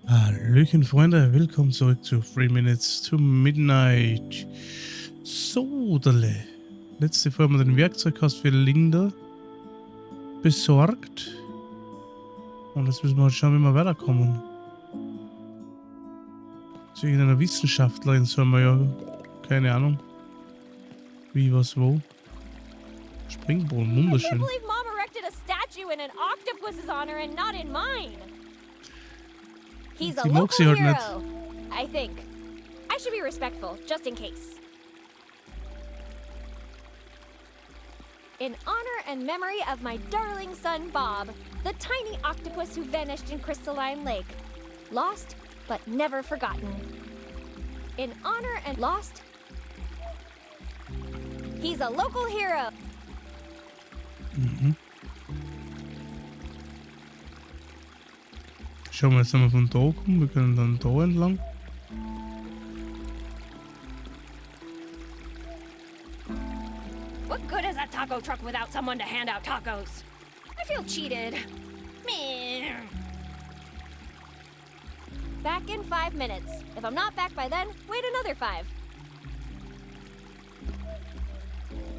Hallöchen Freunde, willkommen zurück zu 3 Minutes to Midnight. So, letzte Folge haben wir den Werkzeugkasten für Linda besorgt. Und jetzt müssen wir halt schauen, wie wir weiterkommen. Zu irgendeiner Wissenschaftlerin sollen wir ja, keine Ahnung, wie, was, wo. Springbrunnen, wunderschön. I can't believe Mom erected a statue in an octopus's honor and not in mine. He's a local hero, I think. I should be respectful, just in case. In honor and memory of my darling son Bob, the tiny octopus who vanished in Crystalline Lake. Lost, but never forgotten. In honor and lost. He's a local hero. Mhm. Schauen wir jetzt einmal von da kommen. Wir können dann da entlang. What good is a taco truck without someone to hand out tacos? I feel cheated. Meh. Back in 5 minutes. If I'm not back by then, wait another 5.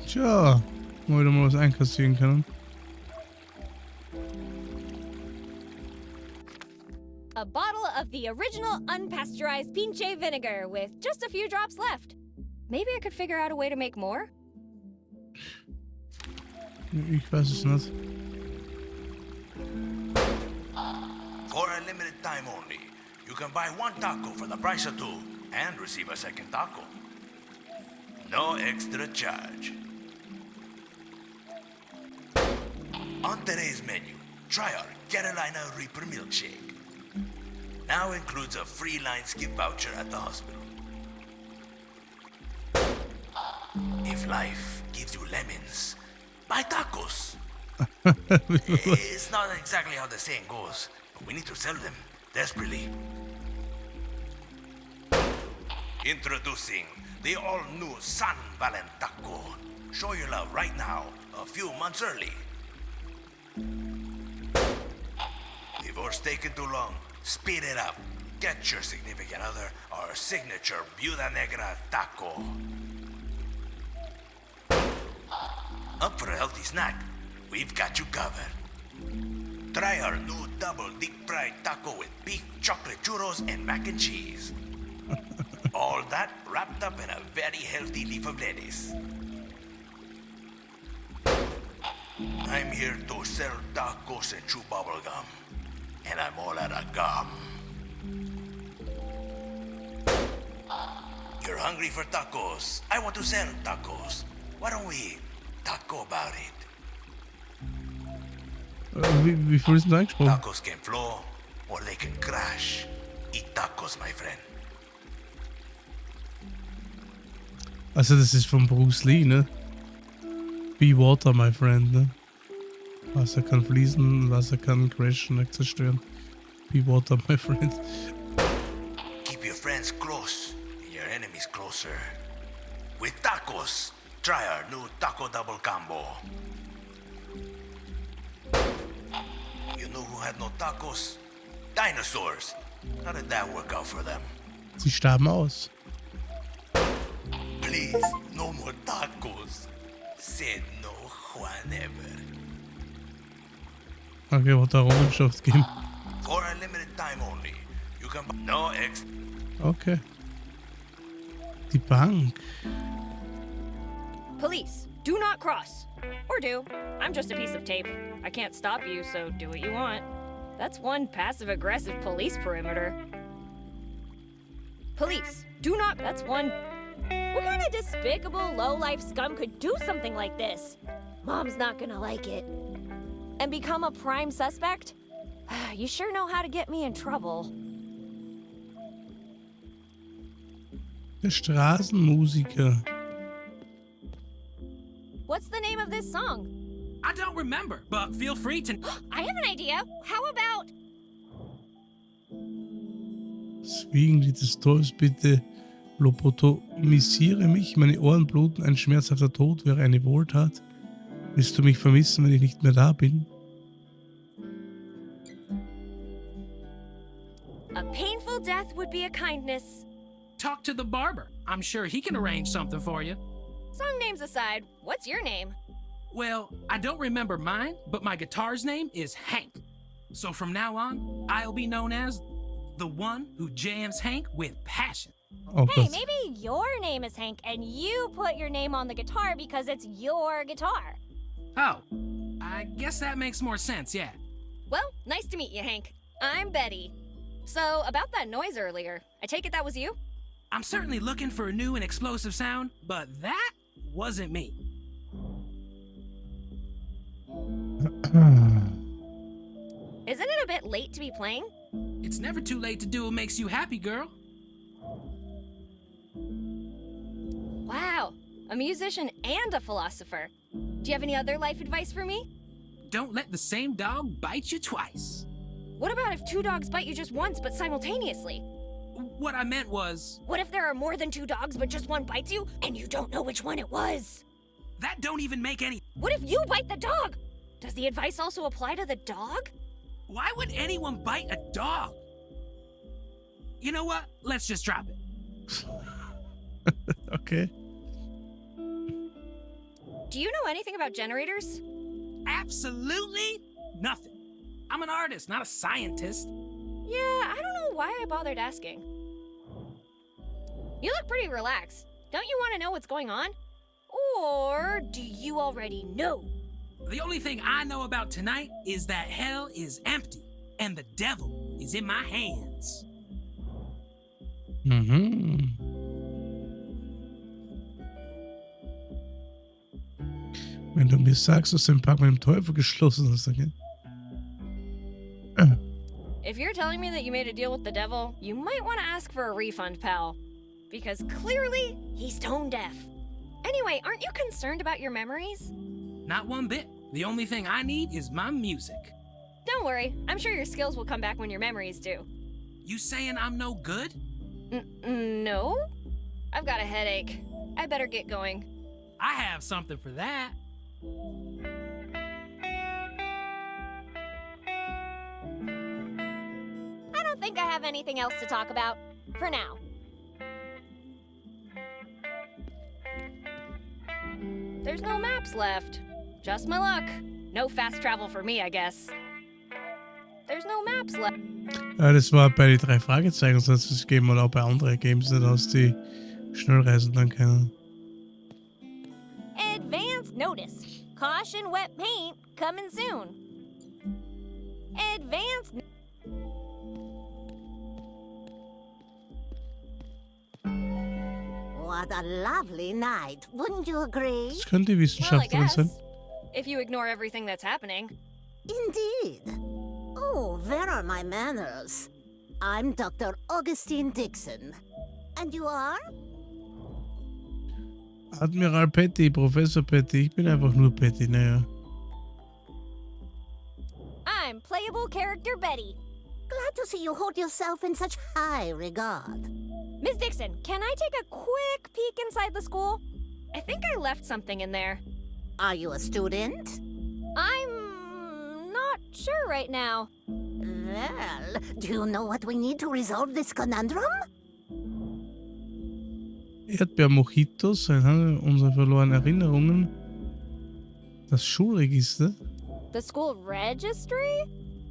Tja, mal wieder mal was einkassieren können. A bottle of the original unpasteurized pinche vinegar with just a few drops left. Maybe I could figure out a way to make more? Ich weiß es nicht. For a limited time only, you can buy one taco for the price of 2 and receive a second taco. No extra charge. On today's menu, try our Carolina Reaper milkshake. Now includes a free line skip voucher at the hospital. If life gives you lemons, buy tacos. It's not exactly how the saying goes, but we need to sell them desperately. Introducing the all-new San Valen Taco. Show your love right now, a few months early. Divorce taking too long? Speed it up. Get your significant other our signature Viuda Negra taco. Up for a healthy snack? We've got you covered. Try our new double deep fried taco with beef, chocolate churros, and mac and cheese. All that wrapped up in a very healthy leaf of lettuce. I'm here to sell tacos and chew bubble gum. And I'm all out of gum. You're hungry for tacos. I want to sell tacos. Why don't we taco about it? Wie viel ist denn da eingesprochen? Tacos can flow or they can crash. Eat tacos, my friend. Also das ist von Bruce Lee, ne? Be water, my friend, ne? Wasser kann fließen, Wasser kann crashen, nicht zerstören. Be water, my friend. Keep your friends close and your enemies closer. With tacos, try our new taco double combo. You know who had no tacos? Dinosaurs. How did that work out for them? Sie starben aus. Please, no more tacos. Said no Juan ever. Okay, wird da Errungenschaft geben. For a limited time only, you can buy no ex. Okay. Die Bank. Police, do not cross. Or do. I'm just a piece of tape. I can't stop you, so do what you want. That's one passive-aggressive police perimeter. Police, do not. That's one. What kind of despicable, low-life scum could do something like this? Mom's not gonna like it. And become a prime suspect? You sure know how to get me in trouble. Der Straßenmusiker. What's the name of this song? I don't remember, but feel free to... I have an idea. How about... Das Wiegenlied des Todes, bitte lobotomisiere mich. Meine Ohren bluten, ein schmerzhafter Tod wäre eine Wohltat. Willst du mich vermissen, wenn ich nicht mehr da bin? A painful death would be a kindness. Talk to the barber. I'm sure he can arrange something for you. Song names aside, what's your name? Well, I don't remember mine, but my guitar's name is Hank. So from now on, I'll be known as the one who jams Hank with passion. Oh Hey, Gott. maybe your name is Hank and you put your name on the guitar because it's your guitar. Oh, I guess that makes more sense, yeah. Well, nice to meet you, Hank. I'm Betty. So, about that noise earlier, I take it that was you? I'm certainly looking for a new and explosive sound, but that wasn't me. Isn't it a bit late to be playing? It's never too late to do what makes you happy, girl. Wow, a musician and a philosopher. Do you have any other life advice for me? Don't let the same dog bite you twice. What about if two dogs bite you just once but simultaneously? What I meant was, What if there are more than two dogs but just one bites you and you don't know which one it was? that don't even make any... What if you bite the dog? Does the advice also apply to the dog? Why would anyone bite a dog? You know what? Let's just drop it. Okay. Do you know anything about generators? Absolutely nothing. I'm an artist, not a scientist. Yeah, I don't know why I bothered asking. You look pretty relaxed. Don't you want to know what's going on? Or do you already know? The only thing I know about tonight is that hell is empty and the devil is in my hands. Mhm. Wenn du mir sagst, dass dein Pakt mit dem Teufel geschlossen ist, okay? If you're telling me that you made a deal with the devil, you might want to ask for a refund, pal. Because clearly, he's tone deaf. Anyway, aren't you concerned about your memories? Not one bit. The only thing I need is my music. Don't worry, I'm sure your skills will come back when your memories do. You saying I'm no good? No? I've got a headache. I better get going. I have something for that. I don't think I have anything else to talk about. For now. There's no maps left. Just my luck. No fast travel for me, I guess. There's no maps left. Ja, das war bei den 3 Fragezeichen, das heißt, es geben oder auch bei anderen Games nicht aus, die Schnellreisen dann kennen. Advance notice. Caution wet paint coming soon. Advance. What a lovely night, wouldn't you agree? Das könnte Well, I Wissenschaftlerin guess. sein. If you ignore everything that's happening. Indeed. Oh, where are my manners? I'm Dr. Augustine Dixon. And you are? Admiral Betty, Professor Betty. Ich bin einfach nur Betty, naja. I'm playable character Betty. Glad to see you hold yourself in such high regard. Miss Dixon, can I take a quick peek inside the school? I think I left something in there. Are you a student? I'm not sure right now. Well, do you know what we need to resolve this conundrum? Erdbeer-Mojitos, unsere verlorenen Erinnerungen. Das Schulregister. The school registry?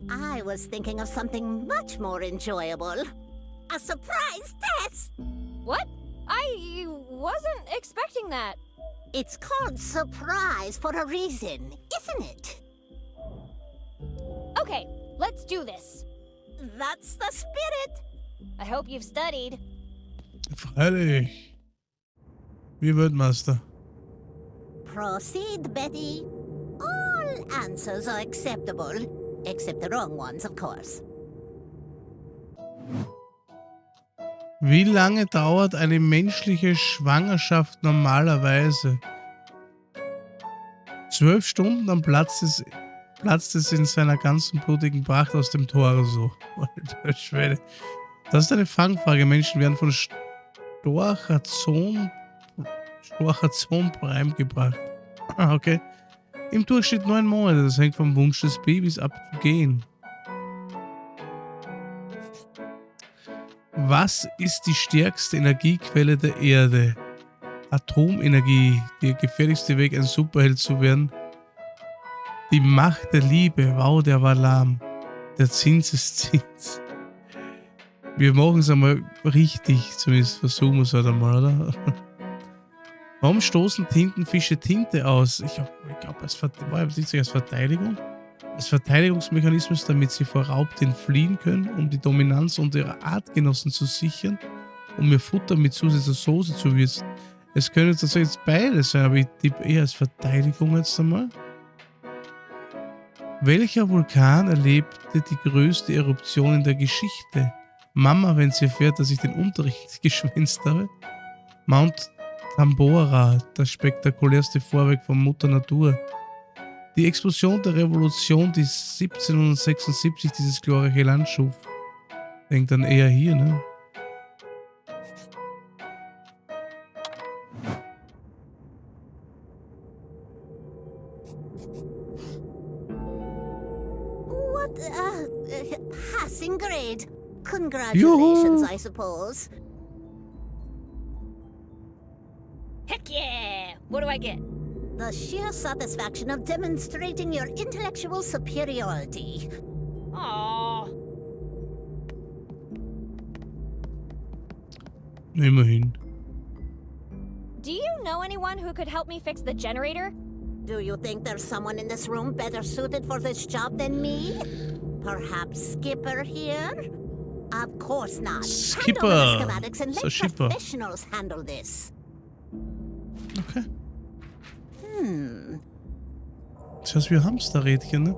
I was thinking of something much more enjoyable. A surprise test! What? I wasn't expecting that. It's called surprise for a reason, isn't it? Okay, let's do this. That's the spirit. I hope you've studied. Freilich. Wie Weltmeister. Proceed, Betty. All answers are acceptable, except the wrong ones, of course. Wie lange dauert eine menschliche Schwangerschaft normalerweise? 12 Stunden, dann platzt es in seiner ganzen blutigen Pracht aus dem Torso. Alter Schwede. Das ist eine Fangfrage. Menschen werden von Storchazon-Prime gebracht. Ah, okay. Im Durchschnitt 9 Monate. Das hängt vom Wunsch des Babys ab zu gehen. Was ist die stärkste Energiequelle der Erde? Atomenergie, der gefährlichste Weg, ein Superheld zu werden. Die Macht der Liebe, wow, der war lahm. Der Zinseszins. Wir machen es einmal richtig, zumindest versuchen wir es halt einmal, oder? Warum stoßen Tintenfische Tinte aus? Ich glaube, als Verteidigung. Als Verteidigungsmechanismus, damit sie vor Raubtieren fliehen können, um die Dominanz unter ihrer Artgenossen zu sichern, um ihr Futter mit zusätzlicher Soße zu würzen. Es können tatsächlich beides sein, aber ich tippe eher als Verteidigung jetzt einmal. Welcher Vulkan erlebte die größte Eruption in der Geschichte? Mama, wenn sie erfährt, dass ich den Unterricht geschwänzt habe. Mount Tambora, das spektakulärste Vorwerk von Mutter Natur. Die Explosion der Revolution, die 1776 dieses glorreiche Land schuf. Denkt dann eher hier, ne? What, passing grade. Congratulations, I suppose. Heck yeah! What do I get? The sheer satisfaction of demonstrating your intellectual superiority. Aww. Immerhin. Do you know anyone who could help me fix the generator? Do you think there's someone in this room better suited for this job than me? Perhaps Skipper here? Of course not. Skipper. Hand over the schematics and So let Skipper. professionals handle this. Okay. Das heißt, wir Hamsterrädchen, ne?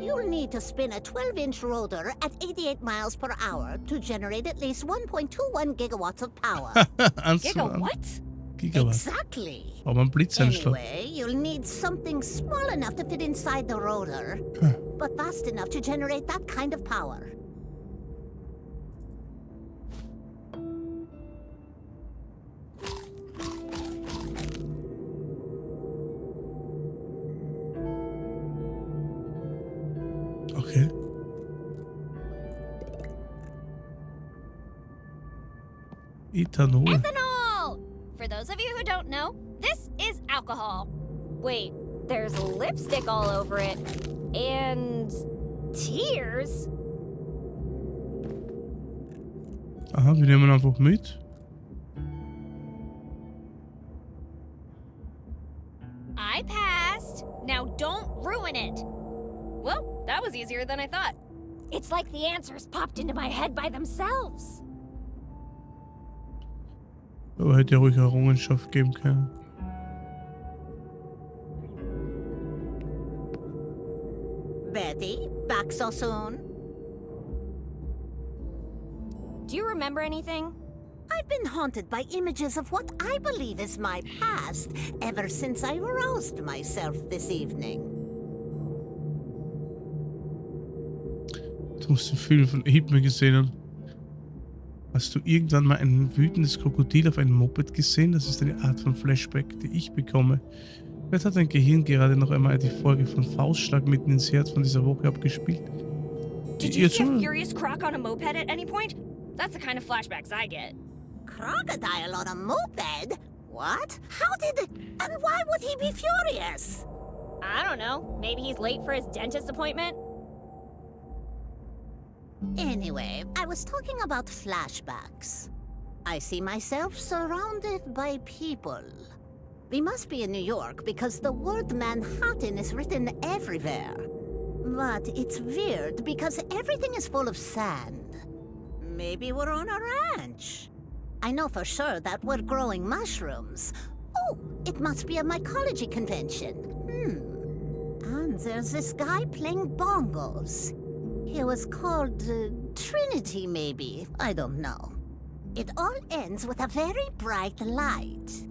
You'll need to spin a 12-inch rotor at 88 miles per hour to generate at least 1.21 gigawatts of power. What? Gigawatt. Exactly. Aber ein Blitzeinschlag. Anyway, you'll need something small enough to fit inside the rotor, but fast enough to generate that kind of power. Okay. Ethanol. Ethanol! For those of you who don't know, this is alcohol. Wait, there's lipstick all over it. And tears? Aha, wir nehmen einfach mit. I passed. Now don't ruin it. Well, that was easier than I thought. It's like the answers popped into my head by themselves. Aber hätte ja ruhig Errungenschaft geben können. Betty, back so soon? Do you remember anything? I've been haunted by images of what I believe is my past ever since I roused myself this evening. Du musst den Film von Eben gesehen haben. Hast du irgendwann mal ein wütendes Krokodil auf einem Moped gesehen? Das ist eine Art von Flashback, die ich bekomme. Vielleicht hat dein Gehirn gerade noch einmal die Folge von Faustschlag mitten ins Herz von dieser Woche abgespielt. Did you see a furious croc on a moped at any point? That's the kind of flashbacks I get. Crocodile on a moped? What? How did it? And why would he be furious? I don't know. Maybe he's late for his dentist appointment? Anyway, I was talking about flashbacks. I see myself surrounded by people. We must be in New York because the word Manhattan is written everywhere. But it's weird because everything is full of sand. Maybe we're on a ranch. I know for sure that we're growing mushrooms. Oh, it must be a mycology convention. And there's this guy playing bongos. He was called Trinity, maybe. I don't know. It all ends with a very bright light.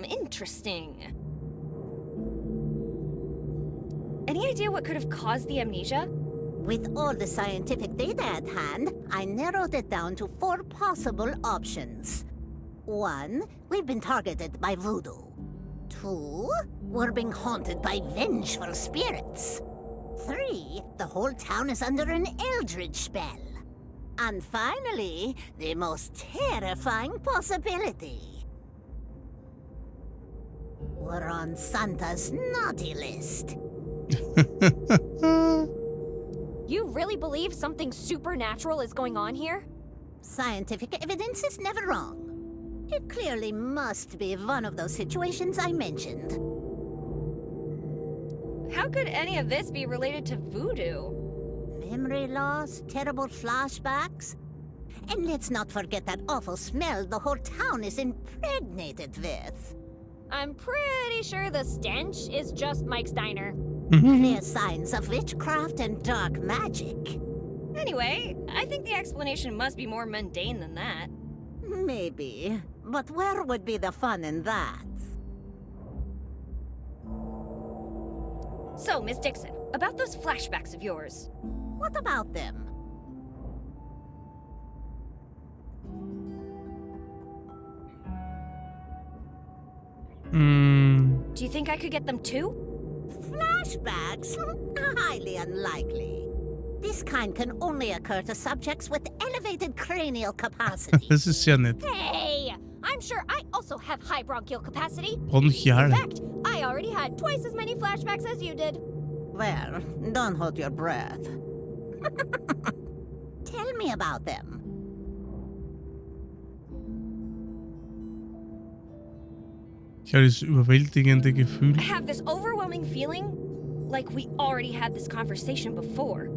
Interesting. Any idea what could have caused the amnesia? With all the scientific data at hand, I narrowed it down to 4 possible options. 1, we've been targeted by voodoo. 2, we're being haunted by vengeful spirits. 3, the whole town is under an eldritch spell. And finally, the most terrifying possibility. We're on Santa's naughty list. You really believe something supernatural is going on here? Scientific evidence is never wrong. It clearly must be one of those situations I mentioned. How could any of this be related to voodoo? Memory loss, terrible flashbacks. And let's not forget that awful smell the whole town is impregnated with. I'm pretty sure the stench is just Mike's diner. Clear signs of witchcraft and dark magic. Anyway, I think the explanation must be more mundane than that. Maybe. But where would be the fun in that? So, Miss Dixon, about those flashbacks of yours. What about them? Do you think I could get them too? Flashbacks? Highly unlikely. This kind can only occur to subjects with elevated cranial capacity. Das ist ja nett. Hey! I'm sure I also have high bronchial capacity. In Bronchial. fact, I already had twice as many flashbacks as you did. Well, don't hold your breath. Tell me about them. Ich habe dieses überwältigende Gefühl. I have this overwhelming feeling like we already had this conversation before.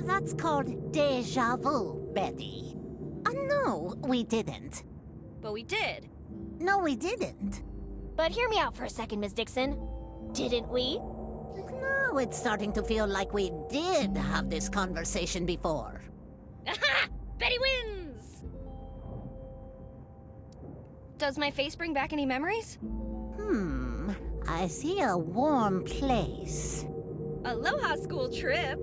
That's called déjà vu, Betty. No, we didn't. But we did. No, we didn't. But hear me out for a second, Miss Dixon. Didn't we? Now it's starting to feel like we did have this conversation before. Aha! Betty wins! Does my face bring back any memories? I see a warm place. Aloha school trip.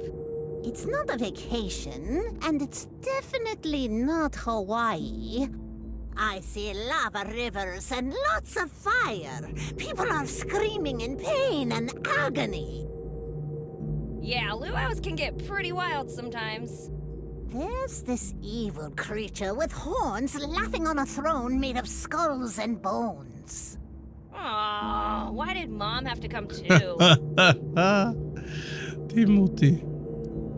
It's not a vacation, and it's definitely not Hawaii. I see lava rivers and lots of fire. People are screaming in pain and agony. Yeah, luau's can get pretty wild sometimes. There's this evil creature with horns laughing on a throne made of skulls and bones. Aww, why did Mom have to come too? Die Mutti.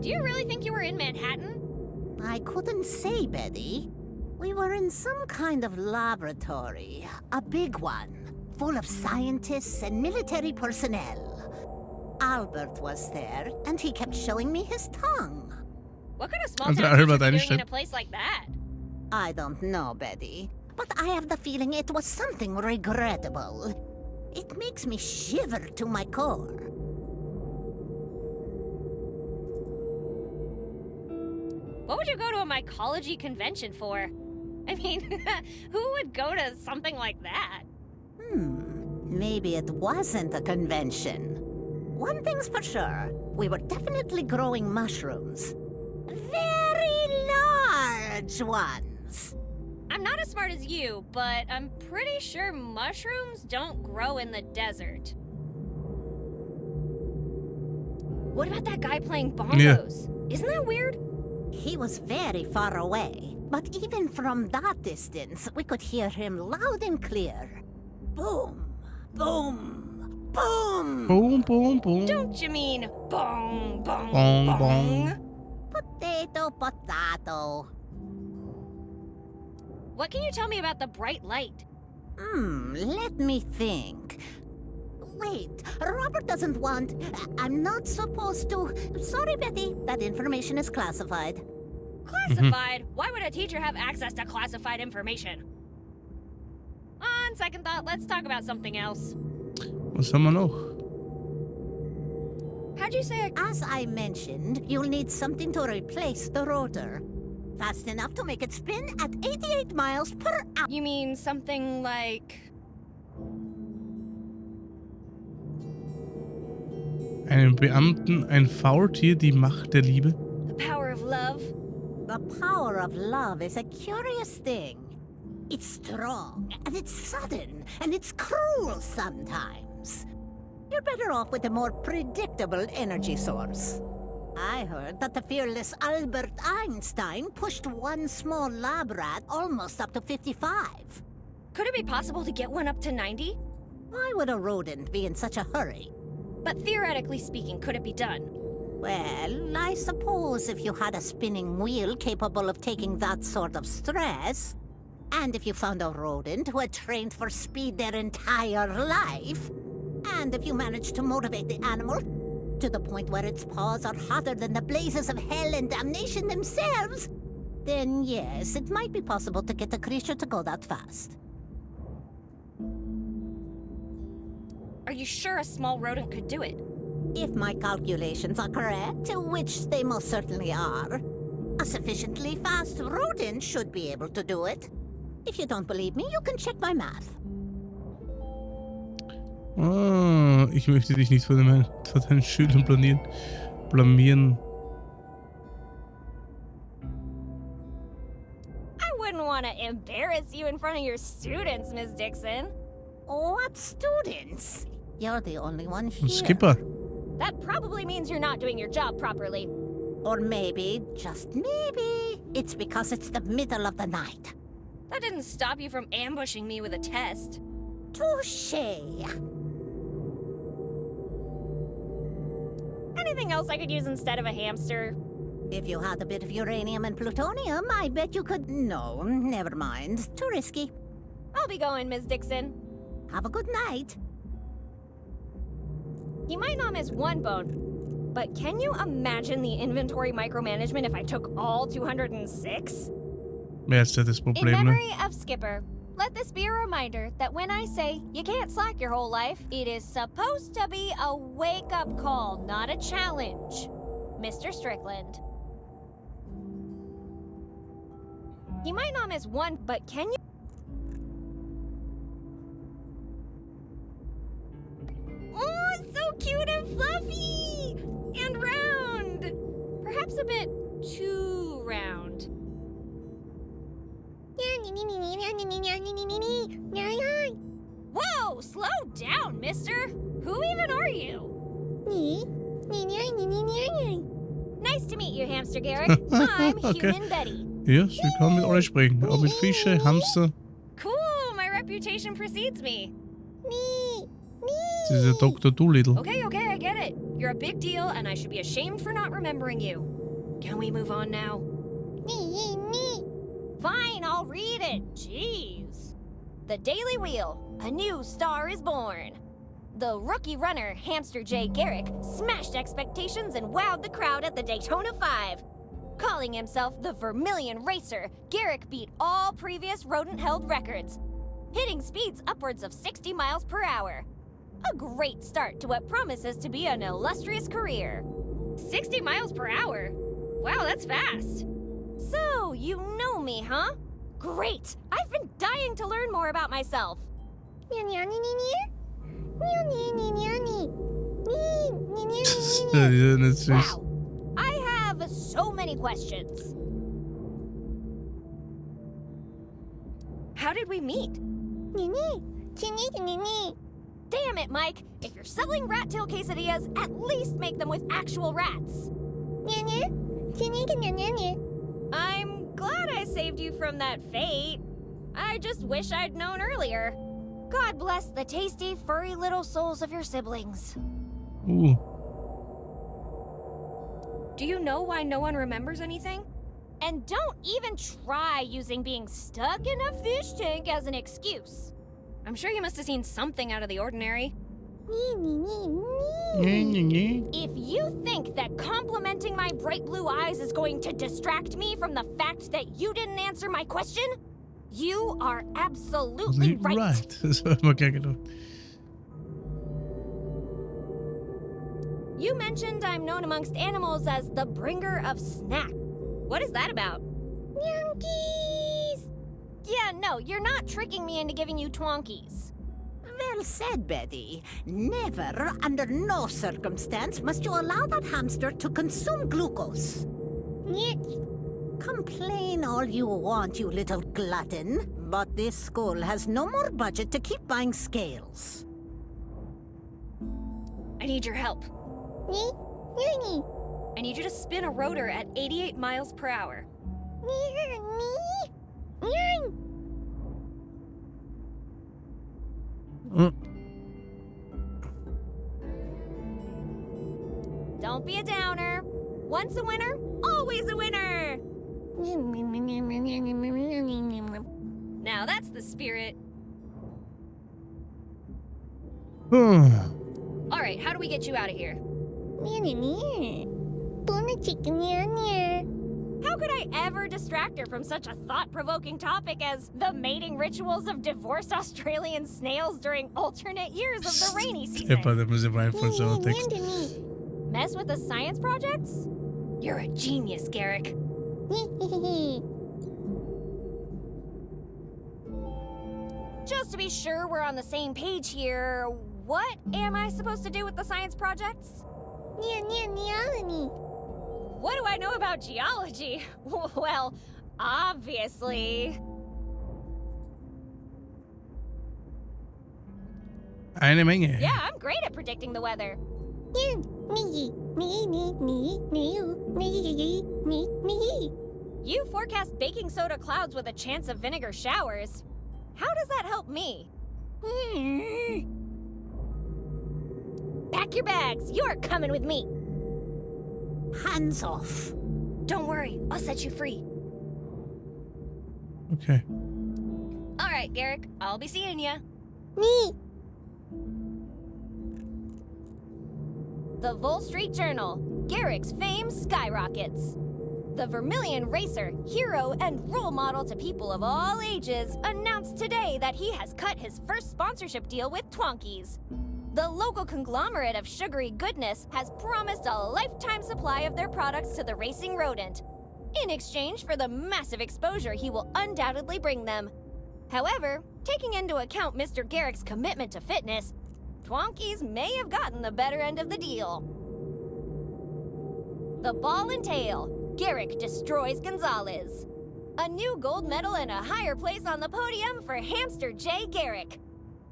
Do you really think you were in Manhattan? I couldn't say, Betty. We were in some kind of laboratory, a big one, full of scientists and military personnel. Albert was there, and he kept showing me his tongue. What could a small Also town Albert teacher be doing Einstein. in a place like that? I don't know, Betty, but I have the feeling it was something regrettable. It makes me shiver to my core. What would you go to a mycology convention for? I mean, who would go to something like that? Maybe it wasn't a convention. One thing's for sure, we were definitely growing mushrooms. Very large ones. I'm not as smart as you, but I'm pretty sure mushrooms don't grow in the desert. What about that guy playing bongos? Isn't that weird? He was very far away, but even from that distance, we could hear him loud and clear. Boom, boom, boom! Boom, boom, boom. Don't you mean bong, bong, Bong, bong? bong. Potato, potato. What can you tell me about the bright light? Let me think. Wait, Robert doesn't want... I'm not supposed to... Sorry, Betty, that information is classified. Classified? Why would a teacher have access to classified information? On second thought, let's talk about something else. Was haben wir noch? How'd you say As I mentioned, you'll need something to replace the rotor. Fast enough to make it spin at 88 miles per hour. You mean something like... Einen Beamten, ein Faultier, die Macht der Liebe. the power of love? The power of love is a curious thing. It's strong, and it's sudden, and it's cruel sometimes. You're better off with a more predictable energy source. I heard that the fearless Albert Einstein pushed one small lab rat almost up to 55. Could it be possible to get one up to 90? Why would a rodent be in such a hurry? But theoretically speaking, could it be done? Well, I suppose if you had a spinning wheel capable of taking that sort of stress, and if you found a rodent who had trained for speed their entire life, and if you managed to motivate the animal to the point where its paws are hotter than the blazes of hell and damnation themselves, then yes, it might be possible to get the creature to go that fast. Are you sure a small rodent could do it? If my calculations are correct, which they most certainly are, a sufficiently fast rodent should be able to do it. If you don't believe me, you can check my math. Ah, ich möchte dich nicht vor deinen Schülern blamieren. I wouldn't want to embarrass you in front of your students, Miss Dixon. What students? You're the only one here. Skipper. That probably means you're not doing your job properly. Or maybe, just maybe, it's because it's the middle of the night. That didn't stop you from ambushing me with a test. Touché. Anything else I could use instead of a hamster? If you had a bit of uranium and plutonium, I bet you could... No, never mind. Too risky. I'll be going, Miss Dixon. Have a good night. You might not miss one bone, but can you imagine the inventory micromanagement if I took all 206? Wer ist ja das In Problem, ne? memory of Skipper, let this be a reminder that when I say you can't slack your whole life, it is supposed to be a wake-up call, not a challenge. Mr. Strickland. You might not miss one, but can you? Oh, so cute and fluffy! And round! Perhaps a bit too round. Whoa! Slow down, mister! Who even are you? Nice to meet you, Hamster Garrick. I'm Okay. Human Betty. Ja, sie kann mit euch sprechen. Auch mit Fische, Hamster. Cool, my reputation precedes me. Sie ist der Dr. Doolittle. Okay, I get it. You're a big deal, and I should be ashamed for not remembering you. Can we move on now? Fine, I'll read it. Jeez. The Daily Wheel. A new star is born. The rookie runner, Hamster J. Garrick, smashed expectations and wowed the crowd at the Daytona 5. Calling himself the Vermilion Racer, Garrick beat all previous rodent-held records, hitting speeds upwards of 60 miles per hour. A great start to what promises to be an illustrious career. 60 miles per hour? Wow, that's fast. So, you know me, huh? Great! I've been dying to learn more about myself. Nicht süß. Wow! I have so many questions. How did we meet? Damn it, Mike! If you're selling rat tail quesadillas, at least make them with actual rats. I'm glad I saved you from that fate. I just wish I'd known earlier. God bless the tasty, furry little souls of your siblings. Do you know why no one remembers anything? And don't even try using being stuck in a fish tank as an excuse. I'm sure you must have seen something out of the ordinary. If you think that complimenting my bright blue eyes is going to distract me from the fact that you didn't answer my question, you are absolutely right. Das habe ich mir gern gedacht. You mentioned I'm known amongst animals as the bringer of snack. What is that about? Twonkies! Yeah, no, you're not tricking me into giving you twonkies. Well said, Betty. Never, under no circumstance, must you allow that hamster to consume glucose. Complain all you want, you little glutton, but this school has no more budget to keep buying scales. I need your help. I need you to spin a rotor at 88 miles per hour. Don't be a downer. Once a winner, always a winner. Now that's the spirit. All right, how do we get you out of here? How could I ever distract her from such a thought-provoking topic as the mating rituals of divorced Australian snails during alternate years of the rainy season? Det måste vara en från sån text. Mess with the science projects? You're a genius, Garrick. Just to be sure we're on the same page here, what am I supposed to do with the science projects? What do I know about geology? Well, obviously. Eine Menge. Yeah, I'm great at predicting the weather. You forecast baking soda clouds with a chance of vinegar showers. How does that help me? Pack your bags. You're coming with me. Hands off. Don't worry, I'll set you free. Okay. All right, Garrick, I'll be seeing ya. The Vol Street Journal. Garrick's fame skyrockets. The Vermilion racer, hero, and role model to people of all ages, announced today that he has cut his first sponsorship deal with Twonkies. The local conglomerate of sugary goodness has promised a lifetime supply of their products to the racing rodent, in exchange for the massive exposure he will undoubtedly bring them. However, taking into account Mr. Garrick's commitment to fitness, Twonkies may have gotten the better end of the deal. The Ball and Tail. Garrick destroys Gonzalez. A new gold medal and a higher place on the podium for Hamster J. Garrick.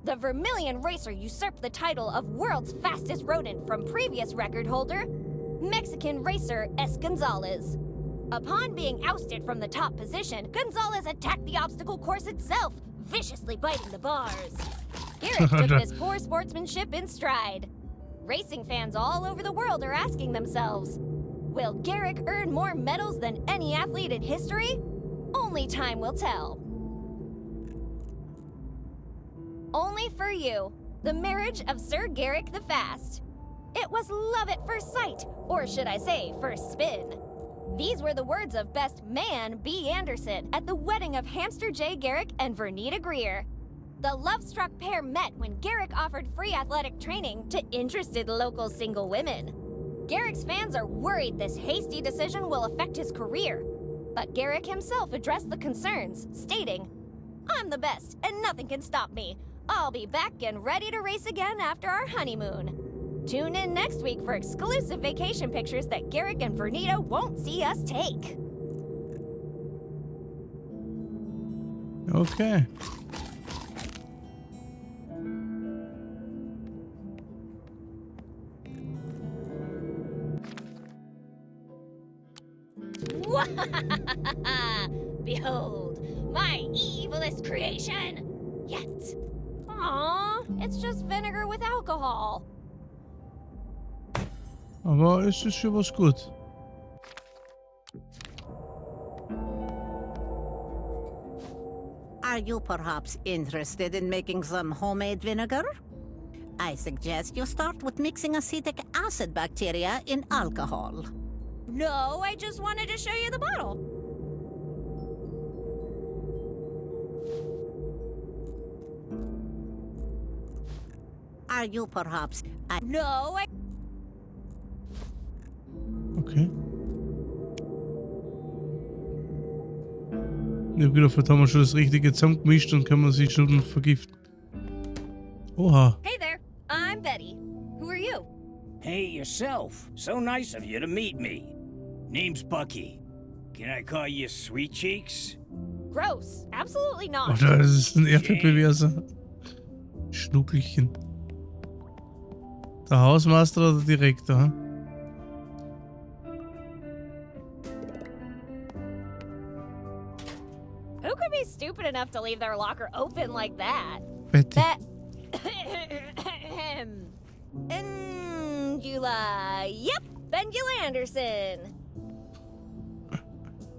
The Vermilion racer usurped the title of world's fastest rodent from previous record holder, Mexican racer S. Gonzalez. Upon being ousted from the top position, Gonzalez attacked the obstacle course itself, viciously biting the bars. Garrick took this poor sportsmanship in stride. Racing fans all over the world are asking themselves, will Garrick earn more medals than any athlete in history? Only time will tell. Only for you, the marriage of Sir Garrick the Fast. It was love at first sight, or should I say, first spin. These were the words of best man B. Anderson at the wedding of Hamster J. Garrick and Vernita Greer. The love-struck pair met when Garrick offered free athletic training to interested local single women. Garrick's fans are worried this hasty decision will affect his career, but Garrick himself addressed the concerns, stating, "I'm the best, and nothing can stop me. I'll be back and ready to race again after our honeymoon." Tune in next week for exclusive vacation pictures that Garrick and Vernita won't see us take. Okay. Behold, my evilest creation! Yet. Aww, it's just vinegar with alcohol. Aber es ist schon was gut. Are you perhaps interested in making some homemade vinegar? I suggest you start with mixing acetic acid bacteria in alcohol. No, I just wanted to show you the bottle. Are you perhaps... No, I... Okay. Ich hab gedacht, vielleicht haben wir schon das Richtige zusammengemischt und können wir sich schon vergiften. Oha. Hey there, I'm Betty. Who are you? Hey, yourself. So nice of you to meet me. Name's Bucky. Can I call you Sweet Cheeks? Gross. Absolutely not. Oder das ist ein Erdbeerbewerser. Schnuckelchen. Der Hausmeister oder der Direktor? Hm? Who could be stupid enough to leave their locker open like that? Betty. Angela. Yep, Bengula Anderson.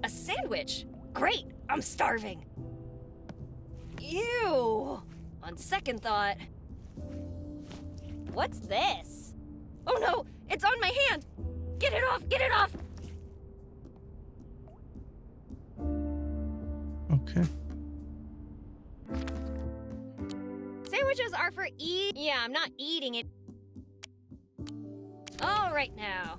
A sandwich? Great, I'm starving. Ew. On second thought. What's this? Oh no, it's on my hand. Get it off, get it off. Okay. Sandwiches are for eat. Yeah, I'm not eating it. All right now.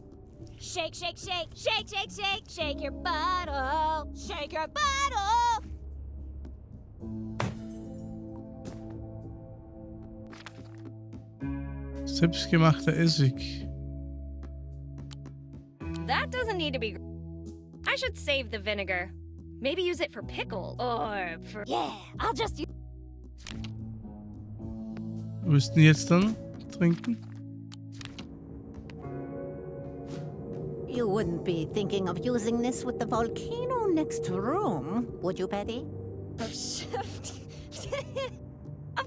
Shake, shake, shake, shake, shake, shake, shake your bottle. Shake your bottle. Selbstgemachter Essig. That doesn't need to be. I should save the vinegar. Maybe use it for pickle or for. Yeah, I'll just use. Müssten die jetzt dann trinken? You wouldn't be thinking of using this with the volcano next room, would you, Betty? Of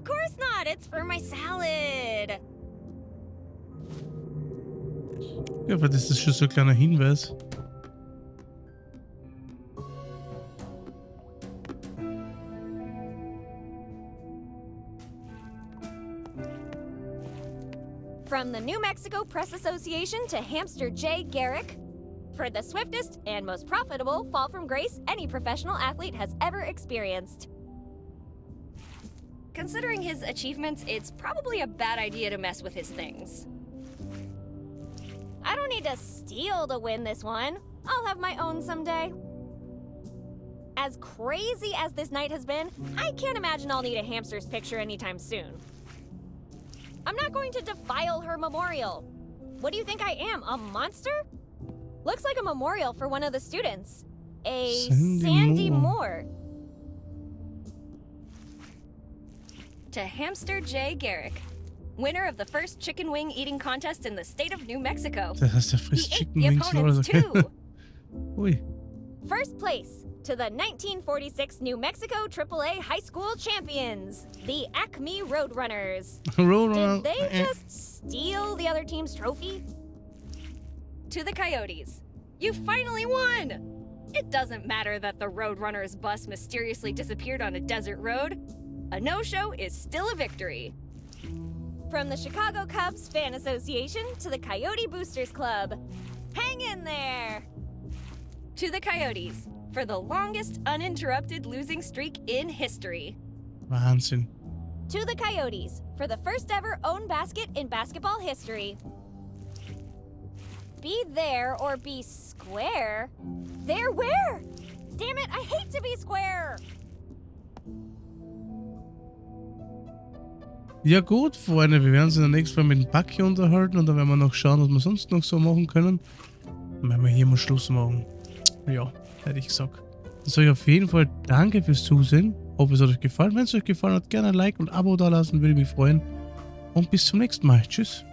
course not. It's for my salad. Ja, aber das ist schon so ein kleiner Hinweis. From the New Mexico Press Association to Hamster Jay Garrick, for the swiftest and most profitable fall from grace any professional athlete has ever experienced. Considering his achievements, it's probably a bad idea to mess with his things. I don't need to steal to win this one. I'll have my own someday. As crazy as this night has been, I can't imagine I'll need a hamster's picture anytime soon. I'm not going to defile her memorial. What do you think I am, a monster? Looks like a memorial for one of the students. A Sandy Moore. To Hamster Jay Garrick, winner of the first chicken wing eating contest in the state of New Mexico. Das heißt, der He frisst ate Chicken the Wings oder opponents so. too. Ui. First place to the 1946 New Mexico AAA High School champions, the Acme Roadrunners. Did they just steal the other team's trophy? To the Coyotes, you finally won! It doesn't matter that the Roadrunners bus mysteriously disappeared on a desert road. A no-show is still a victory. From the Chicago Cubs Fan Association to the Coyote Boosters Club, hang in there! To the Coyotes, for the longest uninterrupted losing streak in history. Wahnsinn. To the Coyotes, for the first ever own basket in basketball history. Be there or be square? There where? Damn it, I hate to be square! Ja gut, Freunde, wir werden uns in der nächsten Mal mit dem Bucky unterhalten und dann werden wir noch schauen, was wir sonst noch so machen können. Dann werden wir hier mal Schluss machen. Ja, hätte ich gesagt. Dann sage ich auf jeden Fall danke fürs Zusehen. Hoffe, es hat euch gefallen. Wenn es euch gefallen hat, gerne ein Like und ein Abo da lassen, würde mich freuen. Und bis zum nächsten Mal. Tschüss.